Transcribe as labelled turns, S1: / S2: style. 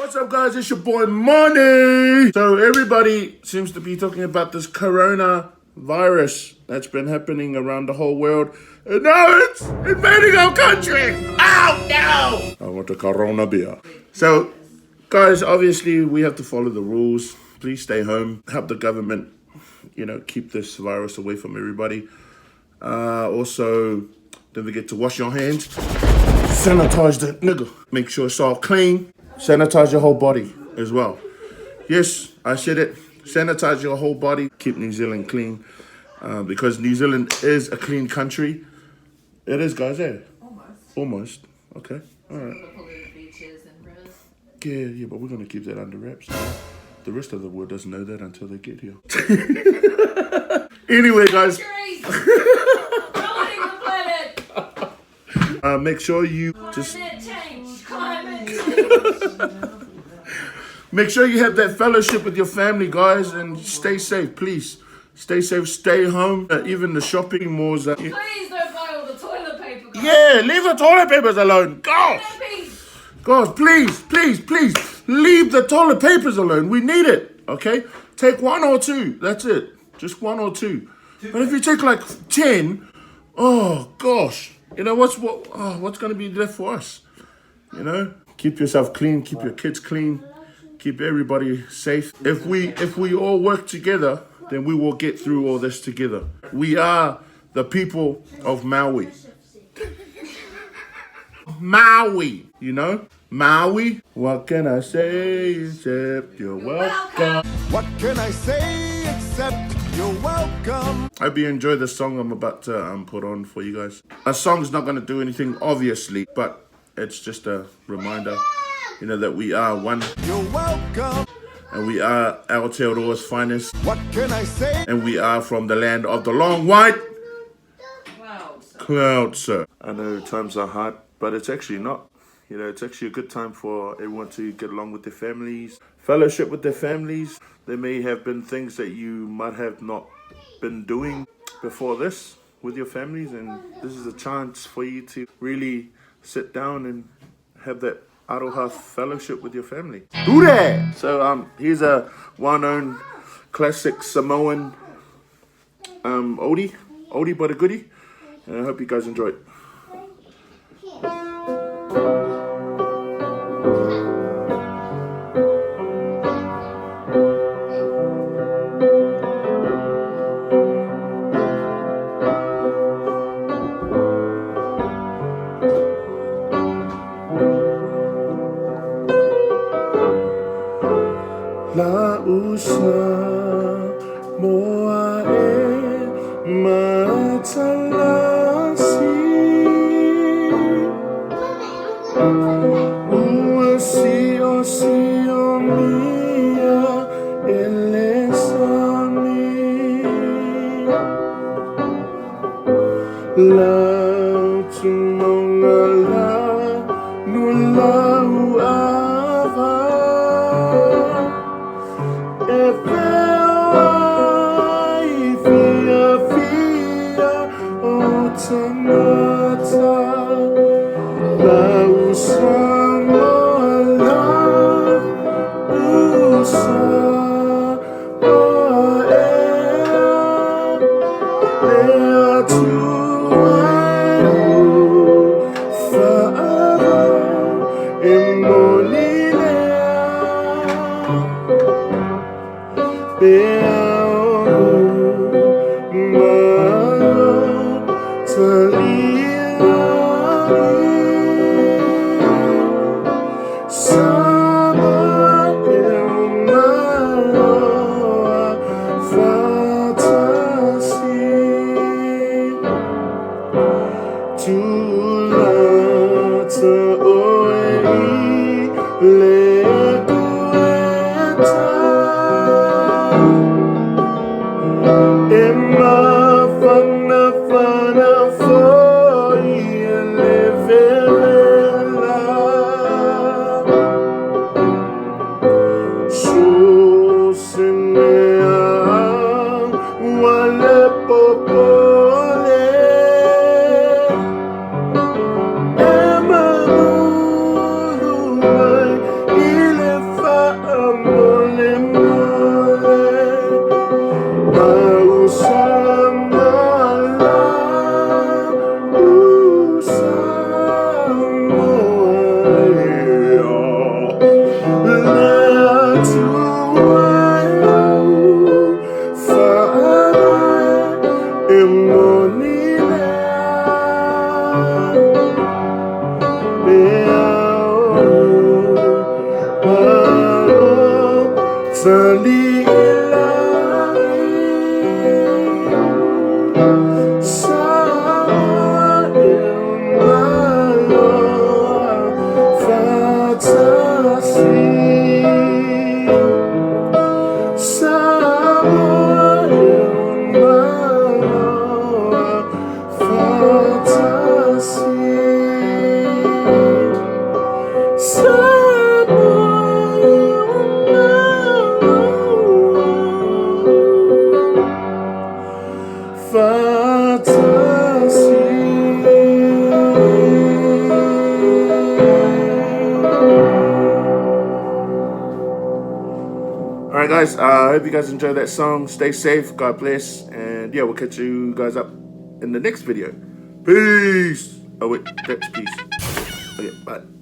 S1: What's up, guys? It's your boy Money. So everybody seems to be talking about this corona virus that's been happening around the whole world, and now it's invading our country. Oh no! I want a corona beer. So, guys, obviously we have to follow the rules. Please stay home. Help the government, keep this virus away from everybody. Also, don't forget to wash your hands. Sanitize the nigga. Make sure it's all clean. Sanitize your whole body as well. Yes, I said it. Sanitize your whole body. Keep New Zealand clean. Because New Zealand is a clean country. It is, guys, eh? Almost. Okay. All right. Yeah, but we're going to keep that under wraps. The rest of the world doesn't know that until they get here. Anyway, guys. Make sure you make sure you have that fellowship with your family, guys, and stay safe, please. Stay safe, stay home. Even the shopping malls.
S2: Please don't buy all the toilet paper, guys.
S1: Yeah, leave the toilet papers alone. God, please, leave the toilet papers alone. We need it, okay? Take 1 or 2. That's it. Just 1 or 2. But if you take like 10, oh gosh. What's going to be left for us? Keep yourself clean, keep your kids clean, keep everybody safe. If we all work together, then we will get through all this together. We are the people of Maui. Maui, Maui. What can I say except you're welcome?
S3: What can I say except you're welcome?
S1: I hope you enjoy the song I'm about to put on for you guys. A song's not going to do anything, obviously, but it's just a reminder, that we are one.
S3: You're welcome.
S1: And we are Aotearoa's finest.
S3: What can I say?
S1: And we are from the land of the long white clouds, sir. I know times are hard, but it's actually not. It's actually a good time for everyone to get along with their families, fellowship with their families. There may have been things that you might have not been doing before this with your families, and this is a chance for you to really sit down and have that aroha fellowship with your family. Do that! So here's a well-known classic Samoan oldie but a goodie, and I hope you guys enjoy it. Lau Samoa e matalasi Ua si o mia ele sami Lau Samoa la nu lau ava Lau Samoa le Feliz Samoa fantasy. Samoa fantasy. Alright guys, I hope you guys enjoyed that song. Stay safe, God bless, and yeah, we'll catch you guys up in the next video. Peace! Oh wait, that's peace. Okay, bye.